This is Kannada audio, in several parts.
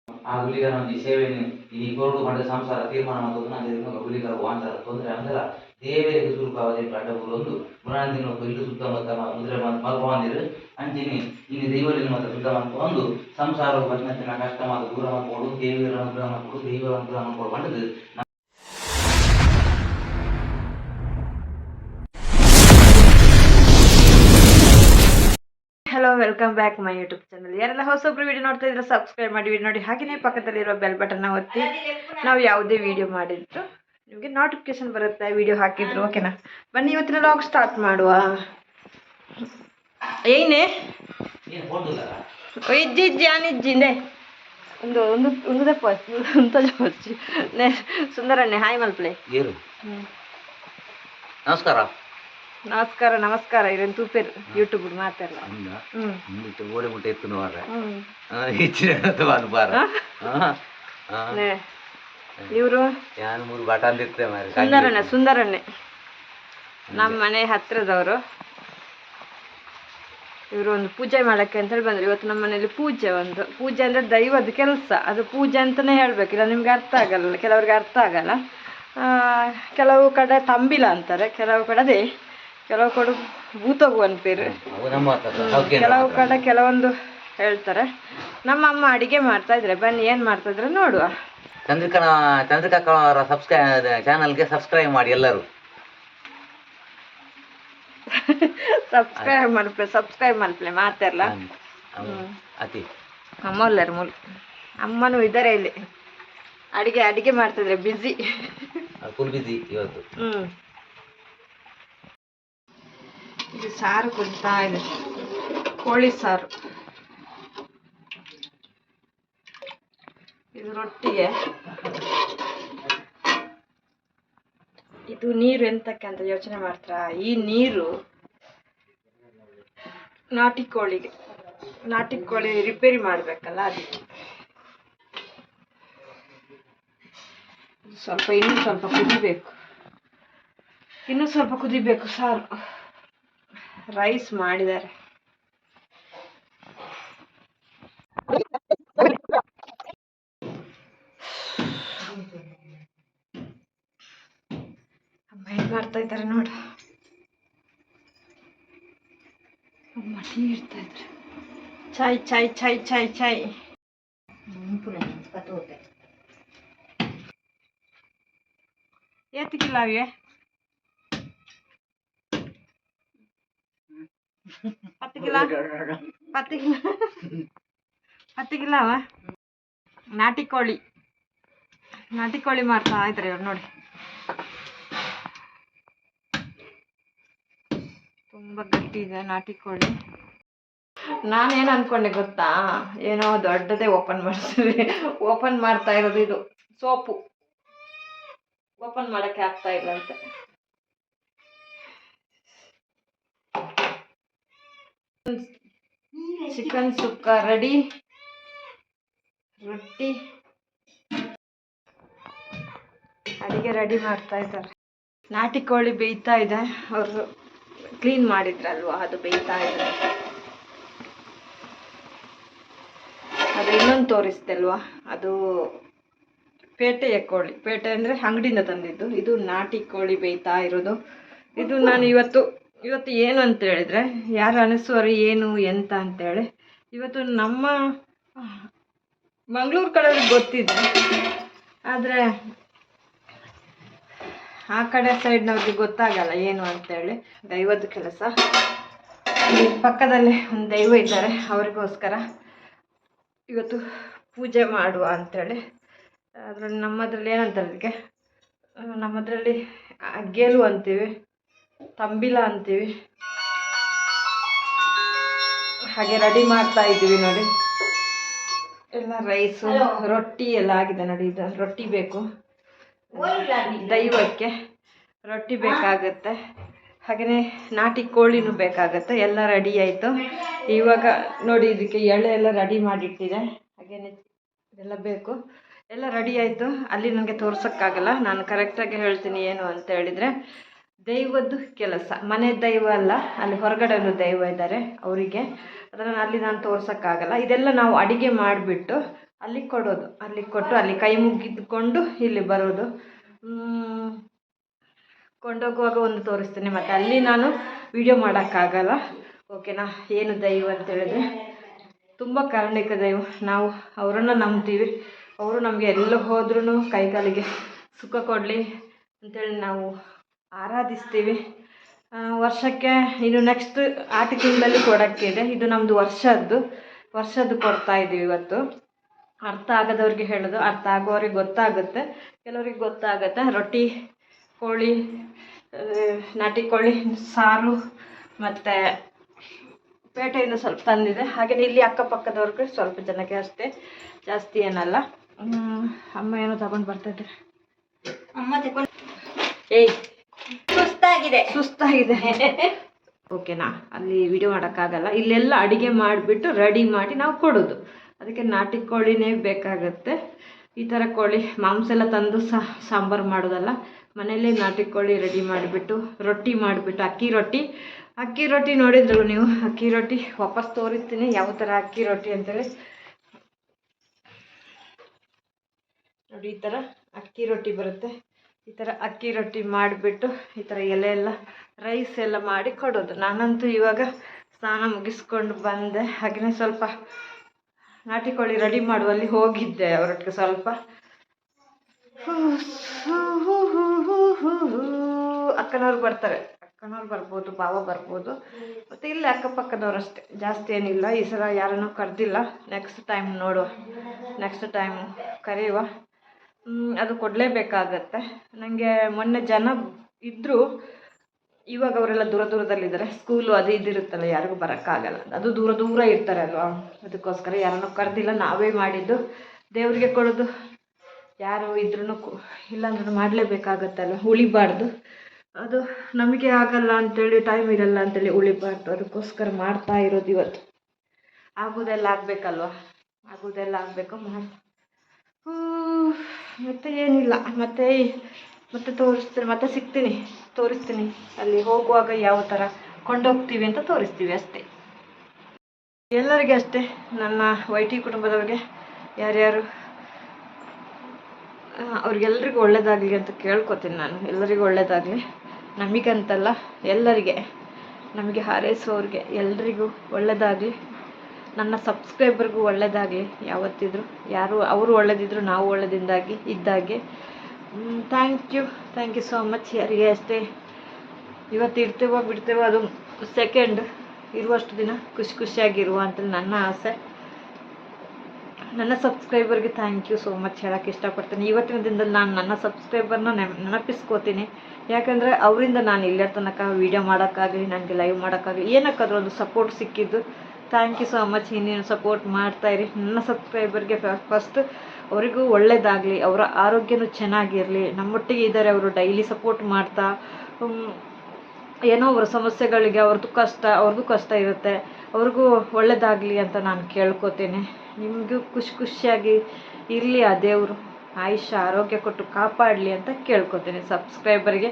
ಆ ಗುಳಿಗನ ಈ ಸೇವೆಯನ್ನು ಈ ಕೋರ್ಟು ಮಾಡಿದ ಸಂಸಾರ ತೀರ್ಮಾನ ಮತ್ತು ಅದರಿಂದ ಗುಳಿಗರ ವಾಂತರ ತೊಂದರೆ ಅಂದ್ರೆ ದೇವೇರಿಗೆ ಸುರುಕಾವದೆ ಕಟ್ಟಬಹುದು ಒಂದು ಮುರಾಂದಿನ ಇಲ್ಲು ಸುತ್ತಮುತ್ತ ಮುದ್ರೆ ಮಲ್ಕೊಂಡಿರು ಅಂಚಿನಿ ಇನ್ನು ದೈವಲಿನ ಮತ್ತು ಸುತ್ತ ಒಂದು ಸಂಸಾರ ಬಂದಂಚಿನ ಕಷ್ಟ ಮತ್ತು ದೂರ ಮಾಡ್ಕೊಡು ದೇವರ ಅನುಗ್ರಹ ಮಾಡ್ಕೊಡು ದೈವರ ಅನುಗ್ರಹ ಮಾಡ್ಕೊಡು ಬಂದದ್ದು. Hello, welcome back my YouTube channel. ಯಾರೆಲ್ಲ ಹೊಸೊಬ್ರು ವಿಡಿಯೋ ನೋಡ್ತಾ ಇದ್ರೆ ಸಬ್ಸ್ಕ್ರೈಬ್ ಮಾಡಿ ವಿಡಿಯೋ ನೋಡಿ, ಹಾಗೆಯೇ ಪಕ್ಕದಲ್ಲಿರೋ ಬೆಲ್ ಬಟನ್ನ ಒತ್ತಿ ನಾವು ಯಾವುದೇ ವಿಡಿಯೋ ಮಾಡಿದ್ರು ನಿಮಗೆ ನೋಟಿಫಿಕೇಶನ್ ಬರುತ್ತೆ, ವಿಡಿಯೋ ಹಾಕಿದ್ರು. ಓಕೆನಾ? ಬನ್ನಿ ಇವತ್ತಿನ ಲಾಗ್ ಸ್ಟಾರ್ಟ್ ಮಾಡುವ. ಏನೇ ಇಜ್ಜಿ ಆನಿಜ್ಜಿಂದೆ ಒಂದು ಒಂದು ಒಂದು ದಪ್ಪ వచ్చి ಸುಂದರಣ್ಣೆ ಹಾಯ್ ಮಲ್ಪ್ಲೆ. ನಮಸ್ಕಾರ ನಮಸ್ಕಾರ ನಮಸ್ಕಾರ. ಇರೇನು ತೂಪೇರು ಯೂಟ್ಯೂಬ್ ಮಾತಾಡಲ್ಲ. ಓಡೆ ಮುಟ್ಟೆ ಎತ್ತು ಇವರು ಸುಂದರಣ್ಣೆ ಸುಂದರಣ್ಣೆ ನಮ್ಮ ಮನೆ ಹತ್ರದವರು. ಇವರು ಒಂದು ಪೂಜೆ ಮಾಡಕ್ಕೆ ಅಂತೇಳಿ ಬಂದರು. ಇವತ್ತು ನಮ್ಮ ಮನೇಲಿ ಪೂಜೆ ಅಂದರೆ ದೈವದ ಕೆಲಸ. ಅದು ಪೂಜೆ ಅಂತಲೇ ಹೇಳಬೇಕಿಲ್ಲ, ನಿಮ್ಗೆ ಅರ್ಥ ಆಗಲ್ಲ, ಕೆಲವ್ರಿಗೆ ಅರ್ಥ ಆಗಲ್ಲ. ಕೆಲವು ಕಡೆ ತಂಬಿಲ ಅಂತಾರೆ, ಕೆಲವು ಕಡೆ ಭೂತಗು ಅಂತೀರು, ಕೆಲವು ಕಡೆ ಕೆಲವೊಂದು ಹೇಳ್ತಾರೆ. ನಮ್ಮ ಅಮ್ಮ ಅಡಿಗೆ ಮಾಡ್ತಾ ಇದ್ರೆ, ಬನ್ನಿ ಏನು ಮಾಡ್ತಾ ಇದ್ರೆ ನೋಡುವ. ಚಂದ್ರಿಕಾ ಅವರ ಚಾನಲ್ಗೆ ಸಬ್ಸ್ಕ್ರೈಬ್ ಮಾಡಿ ಎಲ್ಲರೂ. ಸಬ್ಸ್ಕ್ರೈಬ್ ಮಾಡ್ಪ್ಲೆ ಮಾತಾಡಲ್ಲ. ಅಮ್ಮ ಎಲ್ಲರು ಮೂಲ ಅಮ್ಮನೂ ಇದ್ದಾರೆ ಇಲ್ಲಿ. ಅಡಿಗೆ ಮಾಡ್ತಿದ್ರೆ ಬಿಸಿ, ಫುಲ್ ಬಿಸಿ ಇವತ್ತು. ಇದು ಸಾರು ಕುದಿತಾ ಇದೆ, ಕೋಳಿ ಸಾರು. ಇದು ರೊಟ್ಟಿಗೆ. ಇದು ನೀರು ಎಂತಕ್ಕೆ ಅಂತ ಯೋಚನೆ ಮಾಡ್ತಾರಾ? ಈ ನೀರು ನಾಟಿ ಕೋಳಿ ರಿಪೇರಿ ಮಾಡಬೇಕಲ್ಲ, ಅದಕ್ಕೆ. ಇನ್ನೂ ಸ್ವಲ್ಪ ಕುದಿಬೇಕು ಸಾರು. ರೈಸ್ ಮಾಡಿದ್ದಾರೆ. ಅಮ್ಮ ಏನ್ ಮಾಡ್ತಾ ಇದ್ದಾರೆ ನೋಡು. ಅಮ್ಮ ಟೀ ಇಡ್ತಾ ಇದ್ದಾರೆ. ಚಾಯ್ ಚಾಯ್ ಚಾಯ್ ಚಾಯ್ ಚಾಯ್. ಏತಿಗಿಲ್ಲ ಅವಿಗೆ 10 ಕಿಲೋ ನಾಟಿ ಕೋಳಿ ಮಾಡ್ತಾ ಇದ್ದಾರೆ ಇವ್ರು ನೋಡಿ. ತುಂಬಾ ಗಟ್ಟಿ ಇದೆ ನಾಟಿ ಕೋಳಿ. ನಾನೇನು ಅನ್ಕೊಂಡೆ ಗೊತ್ತಾ, ಏನೋ ದೊಡ್ಡದೇ ಓಪನ್ ಮಾಡ್ತಾ ಇರೋದು. ಇದು ಸೋಪು ಓಪನ್ ಮಾಡಕ್ಕೆ ಆಗ್ತಾ ಇಲ್ಲ ಅಂತ. ಚಿಕನ್ ಸುಕ್ಕ ರೆಡಿ, ರೊಟ್ಟಿ, ಅಡಿಗೆ ರೆಡಿ ಮಾಡ್ತಾ ಇದ್ದಾರೆ. ನಾಟಿ ಕೋಳಿ ಬೇಯ್ತಾ ಇದೆ. ಅವರು ಕ್ಲೀನ್ ಮಾಡಿದ್ರಲ್ವಾ, ಅದು ಬೇಯ್ತಾ ಇದೆ. ಅದು ಇನ್ನೊಂದು ತೋರಿಸ್ದೆ ಅಲ್ವಾ, ಅದು ಪೇಟೆಯ ಕೋಳಿ. ಪೇಟೆ ಅಂದರೆ ಅಂಗಡಿಯಿಂದ ತಂದಿದ್ದು. ಇದು ನಾಟಿ ಕೋಳಿ ಬೇಯ್ತಾ ಇರೋದು. ಇದು ನಾನು ಇವತ್ತು ಏನು ಅಂತ ಹೇಳಿದ್ರೆ, ಯಾರು ಅನಿಸುವರು ಏನು ಎಂತ ಅಂತೇಳಿ, ಇವತ್ತು ನಮ್ಮ ಮಂಗಳೂರು ಕಡೆಯವ್ರಿಗೆ ಗೊತ್ತಿದೆ, ಆದರೆ ಆ ಕಡೆ ಸೈಡ್ನವ್ರಿಗೆ ಗೊತ್ತಾಗಲ್ಲ ಏನು ಅಂತೇಳಿ. ದೈವದ ಕೆಲಸ. ಪಕ್ಕದಲ್ಲಿ ಒಂದು ದೈವ ಇದ್ದಾರೆ, ಅವರಿಗೋಸ್ಕರ ಇವತ್ತು ಪೂಜೆ ಮಾಡುವ ಅಂಥೇಳಿ. ಅದರಲ್ಲಿ ನಮ್ಮದ್ರಲ್ಲಿ ಏನಂತಾರೆ ಅದಕ್ಕೆ, ನಮ್ಮದ್ರಲ್ಲಿ ಗೆಲು ಅಂತೀವಿ, ತಂಬಿಲ ಅಂತೀವಿ. ಹಾಗೆ ರೆಡಿ ಮಾಡ್ತಾ ಇದ್ದೀವಿ ನೋಡಿ. ಎಲ್ಲ ರೈಸು, ರೊಟ್ಟಿ ಎಲ್ಲ ಆಗಿದೆ ನೋಡಿ. ಇದು ರೊಟ್ಟಿ ಬೇಕು, ದೈವಕ್ಕೆ ರೊಟ್ಟಿ ಬೇಕಾಗತ್ತೆ. ಹಾಗೆಯೇ ನಾಟಿ ಕೋಳಿನೂ ಬೇಕಾಗತ್ತೆ. ಎಲ್ಲ ರೆಡಿ ಆಯಿತು. ಇವಾಗ ನೋಡಿ, ಇದಕ್ಕೆ ಎಳೆ ಎಲ್ಲ ರೆಡಿ ಮಾಡಿಟ್ಟಿದೆ. ಹಾಗೆಯೇ ಇದೆಲ್ಲ ಬೇಕು, ಎಲ್ಲ ರೆಡಿ ಆಯಿತು. ಅಲ್ಲಿ ನನಗೆ ತೋರ್ಸೋಕ್ಕಾಗಲ್ಲ, ನಾನು ಕರೆಕ್ಟಾಗಿ ಹೇಳ್ತೀನಿ ಏನು ಅಂತ ಹೇಳಿದರೆ. ದೈವದ್ದು ಕೆಲಸ, ಮನೆ ದೈವ ಅಲ್ಲ, ಅಲ್ಲಿ ಹೊರಗಡೆ ಒಂದು ದೈವ ಇದ್ದಾರೆ ಅವರಿಗೆ. ಅದನ್ನು ಅಲ್ಲಿ ನಾನು ತೋರ್ಸೋಕ್ಕಾಗಲ್ಲ. ಇದೆಲ್ಲ ನಾವು ಅಡಿಗೆ ಮಾಡಿಬಿಟ್ಟು ಅಲ್ಲಿ ಕೊಡೋದು, ಅಲ್ಲಿ ಕೊಟ್ಟು ಅಲ್ಲಿ ಕೈ ಮುಗಿದುಕೊಂಡು ಇಲ್ಲಿ ಬರೋದು. ಕೊಂಡೋಗುವಾಗ ಒಂದು ತೋರಿಸ್ತೀನಿ, ಮತ್ತು ಅಲ್ಲಿ ನಾನು ವಿಡಿಯೋ ಮಾಡೋಕ್ಕಾಗಲ್ಲ. ಓಕೆನಾ. ಏನು ದೈವ ಅಂತ ಹೇಳಿದ್ರೆ ತುಂಬ ಕಾರುಣಿಕ ದೈವ. ನಾವು ಅವರನ್ನು ನಂಬ್ತೀವಿ. ಅವರು ನಮಗೆ ಎಲ್ಲ ಹೋದ್ರೂ ಕೈಕಾಲಿಗೆ ಸುಖ ಕೊಡಲಿ ಅಂತೇಳಿ ನಾವು ಆರಾಧಿಸ್ತೀವಿ. ವರ್ಷಕ್ಕೆ ಇನ್ನು ನೆಕ್ಸ್ಟ್ 8 ತಿಂಗಳಲ್ಲಿ ಕೊಡೋಕ್ಕಿದೆ. ಇದು ನಮ್ಮದು ವರ್ಷದ್ದು ಕೊಡ್ತಾ ಇದ್ದೀವಿ ಇವತ್ತು. ಅರ್ಥ ಆಗದವ್ರಿಗೆ ಹೇಳೋದು, ಅರ್ಥ ಆಗೋರಿಗೆ ಗೊತ್ತಾಗುತ್ತೆ, ಕೆಲವ್ರಿಗೆ ಗೊತ್ತಾಗುತ್ತೆ. ರೊಟ್ಟಿ, ಕೋಳಿ, ನಾಟಿ ಕೋಳಿ ಸಾರು, ಮತ್ತು ಪೇಟೆಯಿಂದ ಸ್ವಲ್ಪ ತಂದಿದೆ. ಹಾಗೆಯೇ ಇಲ್ಲಿ ಅಕ್ಕಪಕ್ಕದವ್ರಿಗೆ ಸ್ವಲ್ಪ ಜನಕ್ಕೆ ಅಷ್ಟೇ, ಜಾಸ್ತಿ ಏನಲ್ಲ. ಅಮ್ಮ ಏನೋ ತಗೊಂಡು ಬರ್ತಾಯಿದ್ದಾರೆ. ಅಮ್ಮ ತಗೊಂಡು ಏಯ್ ಸುಸ್ತಾಗಿದೆ ಓಕೆನಾ. ಅಲ್ಲಿ ವಿಡಿಯೋ ಮಾಡೋಕ್ಕಾಗಲ್ಲ. ಇಲ್ಲೆಲ್ಲ ಅಡುಗೆ ಮಾಡಿಬಿಟ್ಟು ರೆಡಿ ಮಾಡಿ ನಾವು ಕೊಡೋದು. ಅದಕ್ಕೆ ನಾಟಿ ಕೋಳಿನೇ ಬೇಕಾಗುತ್ತೆ. ಈ ಥರ ಕೋಳಿ ಮಾಂಸ ಎಲ್ಲ ತಂದು ಸಾಂಬಾರು ಮಾಡೋದಲ್ಲ, ಮನೆಯಲ್ಲೇ ನಾಟಿ ಕೋಳಿ ರೆಡಿ ಮಾಡಿಬಿಟ್ಟು ರೊಟ್ಟಿ ಮಾಡಿಬಿಟ್ಟು ಅಕ್ಕಿ ರೊಟ್ಟಿ ನೋಡಿದ್ರು ನೀವು. ಅಕ್ಕಿ ರೊಟ್ಟಿ ವಾಪಸ್ ತೋರಿಸ್ತೀನಿ ಯಾವ ಥರ ಅಕ್ಕಿ ರೊಟ್ಟಿ ಅಂತೇಳಿ. ನೋಡಿ, ಈ ಥರ ಅಕ್ಕಿ ರೊಟ್ಟಿ ಬರುತ್ತೆ. ಈ ಥರ ಅಕ್ಕಿ ರೊಟ್ಟಿ ಮಾಡಿಬಿಟ್ಟು ಈ ಥರ ಎಲೆ ಎಲ್ಲ ರೈಸ್ ಎಲ್ಲ ಮಾಡಿ ಕೊಡೋದು. ನಾನಂತೂ ಇವಾಗ ಸ್ನಾನ ಮುಗಿಸ್ಕೊಂಡು ಬಂದೆ. ಹಾಗೆಯೇ ಸ್ವಲ್ಪ ನಾಟಿ ಕೋಳಿ ರೆಡಿ ಮಾಡುವಲ್ಲಿ ಹೋಗಿದ್ದೆ ಅವರೊಟ್ಟಿಗೆ ಸ್ವಲ್ಪ. ಅಕ್ಕನವ್ರು ಬರ್ತಾರೆ, ಅಕ್ಕನವ್ರು ಬರ್ಬೋದು, ಭಾವ ಬರ್ಬೋದು, ಮತ್ತು ಇಲ್ಲಿ ಅಕ್ಕಪಕ್ಕದವ್ರು ಅಷ್ಟೇ, ಜಾಸ್ತಿ ಏನಿಲ್ಲ. ಈ ಸಲ ಯಾರನ್ನೂ ಕರೆದಿಲ್ಲ. ನೆಕ್ಸ್ಟ್ ಟೈಮ್ ನೋಡುವ, ನೆಕ್ಸ್ಟ್ ಟೈಮ್ ಕರೆಯುವ. ಅದು ಕೊಡಲೇಬೇಕಾಗತ್ತೆ. ನನಗೆ ಮೊನ್ನೆ ಜನ ಇದ್ದರು, ಇವಾಗ ಅವರೆಲ್ಲ ದೂರದಲ್ಲಿದ್ದಾರೆ. ಸ್ಕೂಲು ಅದು ಇದಿರುತ್ತಲ್ಲ, ಯಾರಿಗೂ ಬರೋಕ್ಕಾಗಲ್ಲ. ಅದು ದೂರ ಇರ್ತಾರೆ ಅಲ್ವಾ, ಅದಕ್ಕೋಸ್ಕರ ಯಾರನ್ನೂ ಕರೆದಿಲ್ಲ. ನಾವೇ ಮಾಡಿದ್ದು ದೇವರಿಗೆ ಕೊಡೋದು. ಯಾರು ಇದ್ರೂ ಇಲ್ಲಾಂದ್ರೂ ಮಾಡಲೇಬೇಕಾಗತ್ತಲ್ಲ, ಉಳಿಬಾರ್ದು. ಅದು ನಮಗೆ ಆಗಲ್ಲ ಅಂಥೇಳಿ, ಟೈಮ್ ಇರಲ್ಲ ಅಂಥೇಳಿ ಉಳಿಬಾರ್ದು. ಅದಕ್ಕೋಸ್ಕರ ಮಾಡ್ತಾ ಇರೋದು ಇವತ್ತು. ಆಗೋದೆಲ್ಲ ಆಗಬೇಕಲ್ವ, ಆಗೋದೆಲ್ಲ ಆಗಬೇಕು ಮತ್ತು ಏನಿಲ್ಲ. ಮತ್ತೆ ತೋರಿಸ್ತೀನಿ ಅಲ್ಲಿ ಹೋಗುವಾಗ ಯಾವ ಥರ ಕೊಂಡೋಗ್ತೀವಿ ಅಂತ ತೋರಿಸ್ತೀವಿ ಅಷ್ಟೇ. ಎಲ್ಲರಿಗೆ ಅಷ್ಟೇ, ನನ್ನ YT ಕುಟುಂಬದವ್ರಿಗೆ ಯಾರ್ಯಾರು ಅವ್ರಿಗೆಲ್ರಿಗೂ ಒಳ್ಳೆಯದಾಗಲಿ ಅಂತ ಕೇಳ್ಕೊತೀನಿ ನಾನು. ಎಲ್ಲರಿಗೂ ಒಳ್ಳೆಯದಾಗಲಿ, ನಮಗಂತಲ್ಲ ಎಲ್ಲರಿಗೆ, ನಮಗೆ ಹಾರೈಸೋರಿಗೆ ಎಲ್ರಿಗೂ ಒಳ್ಳೆಯದಾಗಲಿ. ನನ್ನ ಸಬ್ಸ್ಕ್ರೈಬರ್ಗೂ ಒಳ್ಳೆಯದಾಗಲಿ. ಯಾವತ್ತಿದ್ರು ಅವರು ಒಳ್ಳೆದಿದ್ರು ನಾವು ಒಳ್ಳೆದಿಂದಾಗಿ ಇದ್ದಾಗೆ. Thank you so much. ಯಾರಿಗೆ ಅಷ್ಟೇ, ಇವತ್ತು ಇಡ್ತೇವೋ ಬಿಡ್ತೇವೋ ಅದು ಸೆಕೆಂಡ್, ಇರುವಷ್ಟು ದಿನ ಖುಷಿಯಾಗಿರುವ ಅಂತೇಳಿ ನನ್ನ ಆಸೆ. ನನ್ನ ಸಬ್ಸ್ಕ್ರೈಬರ್ಗೆ ಥ್ಯಾಂಕ್ ಯು ಸೋ ಮಚ್ ಹೇಳೋಕ್ಕೆ ಇಷ್ಟಪಡ್ತೀನಿ. ಇವತ್ತಿನ ದಿನದಲ್ಲಿ ನಾನು ನನ್ನ ಸಬ್ಸ್ಕ್ರೈಬರ್ನ ನೆನಪಿಸ್ಕೋತೀನಿ. ಯಾಕಂದರೆ ಅವರಿಂದ ನಾನು ಇಲ್ಲೇ ತನಕ ವೀಡಿಯೋ ಮಾಡೋಕ್ಕಾಗಲಿ, ನನಗೆ ಲೈವ್ ಮಾಡೋಕ್ಕಾಗಲಿ, ಏನಕ್ಕಾದ್ರೂ ಒಂದು ಸಪೋರ್ಟ್ ಸಿಕ್ಕಿದ್ದು. Thank you so much. ಇನ್ನೇನು ಸಪೋರ್ಟ್ ಮಾಡ್ತಾಯಿರಿ. ನನ್ನ ಸಬ್ಸ್ಕ್ರೈಬರ್ಗೆ ಫಸ್ಟ್ ಅವರಿಗೂ ಒಳ್ಳೆಯದಾಗಲಿ, ಅವರ ಆರೋಗ್ಯನೂ ಚೆನ್ನಾಗಿರಲಿ. ನಮ್ಮೊಟ್ಟಿಗೆ ಇದ್ದಾರೆ ಅವರು, ಡೈಲಿ ಸಪೋರ್ಟ್ ಮಾಡ್ತಾ. ಏನೋ ಅವರ ಸಮಸ್ಯೆಗಳಿಗೆ ಅವ್ರದ್ದು ಕಷ್ಟ ಇರುತ್ತೆ, ಅವ್ರಿಗೂ ಒಳ್ಳೆಯದಾಗಲಿ ಅಂತ ನಾನು ಕೇಳ್ಕೊತೀನಿ. ನಿಮಗೂ ಖುಷಿಯಾಗಿ ಇರಲಿ ಆ ದೇವರು, ಆಯುಷ್ಯ ಆರೋಗ್ಯ ಕೊಟ್ಟು ಕಾಪಾಡಲಿ ಅಂತ ಕೇಳ್ಕೊತೀನಿ ಸಬ್ಸ್ಕ್ರೈಬರ್ಗೆ.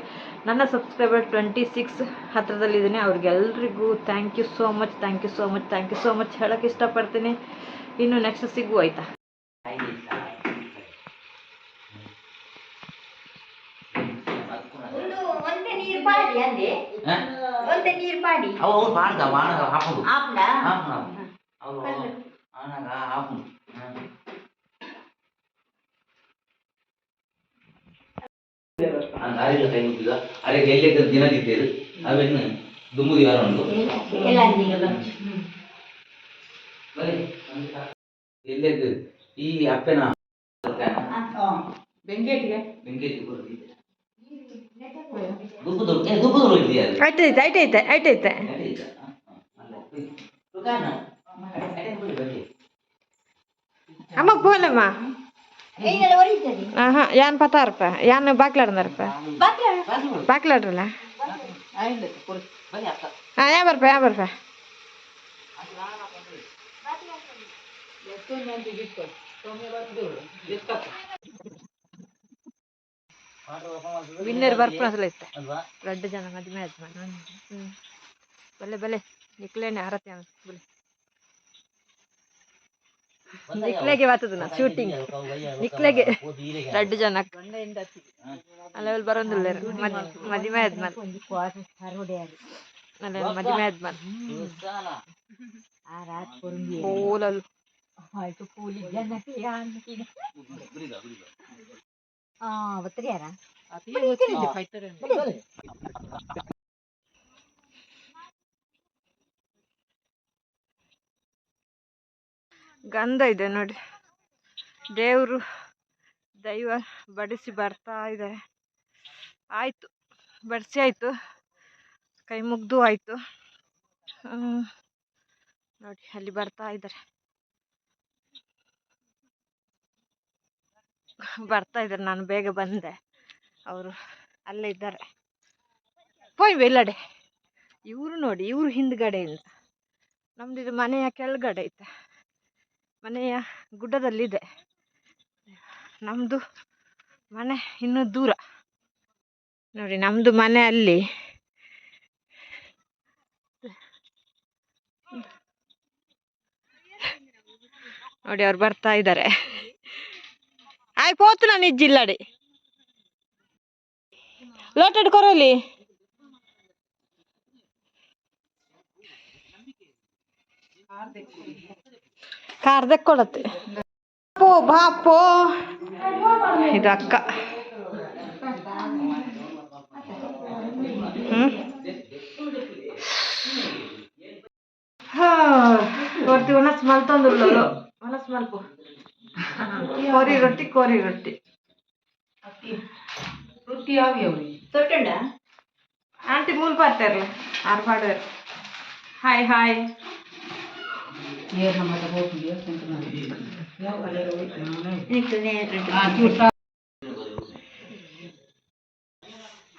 ನನ್ನ ಸಬ್ಸ್ಕ್ರೈಬರ್ 26 ಹತ್ತಿರದಲ್ಲಿದ್ದೀನಿ. ಅವ್ರಿಗೆಲ್ರಿಗೂ ಥ್ಯಾಂಕ್ ಯು ಸೋ ಮಚ್ ಹೇಳೋಕ್ಕೆ ಇಷ್ಟಪಡ್ತೀನಿ. ಇನ್ನು ನೆಕ್ಸ್ಟ್ ಸಿಗುವ, ಆಯಿತಾ? ದಾರಿలో కై ముద్దుగా అరే వెళ్ళే దిన తిట్టేది అవన్నీ దుమ్ము దిగారు వెళ్ళేది ఈ అప్పెన ಬೆಂಕೇಟಿಗೆ ದುಬ್ಬು ದೊಡ್ಡ ಆಯ್ತೈತೆ ಅಮ್ಮ ಪೋಲಮ್ಮ ಯಾನ್ ಪತಾರಪ್ಪ ಯಾನ್ ಬಾಕ್ಲಾಡ್ನಾರಪ್ಪ ಬಾಕ್ಲಾಡ್ರಲ್ಲ ಯಾ ಬರ್ಪ ವಿನ್ನರ್ ಬರ್ಪ ಅಸಲ ಇತ್ತ ದೊಡ್ಡ ಜನ ಮದುವೆ ಆಯ್ತು. ಬಲೆ ನಿಕ್ಲೇನೆ ಆರತಿ ಬಲೆ ನಿಕ್ಲೆಗೆ ಬರ್ತದ ನಾ ಶೂಟಿಂಗ್ ನಿಕ್ಲೆಗೆ 2 ಜನ ಅಲ್ಲ ಬರೋದಿಲ್ಲ ಮದಿಮೆ ಆದ್ಮೇಲೆ ಅಲ್ಲ ಮದಿಮೆ ಆದ್ಮೇಲೆ ಓಲಲ್ಲಿ ಗಂಧ ಇದೆ ನೋಡಿ, ದೇವರು ದೈವ ಬಡಿಸಿ ಬರ್ತಾ ಇದ್ದಾರೆ. ಆಯಿತು, ಬಡಿಸಿ ಆಯಿತು, ಕೈ ಮುಗ್ದು ಆಯಿತು. ನೋಡಿ ಅಲ್ಲಿ ಬರ್ತಾ ಇದ್ದಾರೆ, ನಾನು ಬೇಗ ಬಂದೆ, ಅವರು ಅಲ್ಲೇ ಇದ್ದಾರೆ. ಹೋಯ್ ಎಲ್ಲಡೆ ಇವರು ನೋಡಿ, ಇವರು ಹಿಂದ್ಗಡೆಯಿಂದ, ನಮ್ದು ಇದು ಮನೆಯ ಕೆಳಗಡೆ ಐತೆ, ಮನೆಯ ಗುಡ್ಡದಲ್ಲಿದೆ, ನಮ್ಮದು ಮನೆ ಇನ್ನೂ ದೂರ. ನೋಡಿ ನಮ್ಮದು ಮನೆ ಅಲ್ಲಿ, ನೋಡಿ ಅವ್ರು ಬರ್ತಾ ಇದ್ದಾರೆ. ಆಯ್ ಪೋತು ನಾನು ಇಜ್ಜಿಲ್ಲಡಿ ಲೋಟೆಡ್ ಕೊರಲಿ ಕಾರ್ ದೆಕ್ಕೊಳತ್ತೆ. ಬಾಪೋ ಇದು ಅಕ್ಕ. ಒಟ್ಟು ಒನಸ್ ಮಲ್ತೊಂದುಲ್ಲು ಒನಸ್ ಮಲ್ಪು ಕೋರಿ ರೊಟ್ಟಿ ರೊಟ್ಟಿ ಯಾವ್ಯಾವ ತೊಟ್ಟಂಡ ಆಂಟಿ ಮೂಲ್ ಬರ್ತಾರಲ್ಲ ಆರ್ಪಾಡು. ಹಾಯ್ ಹಾಯ್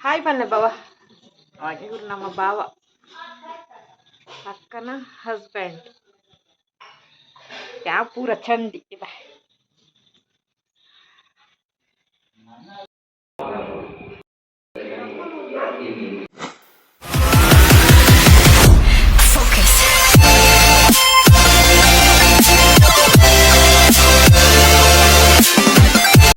ಹಾಯ್ ಬನ್ನಿ ಬಾವ. ಇವ್ರು ನಮ್ಮ ಬಾವ, ಅಕ್ಕನ ಹಸ್ಬೆಂಡ್. ಯಾವ ಪೂರ ಚಂಡಿ ಬಾ.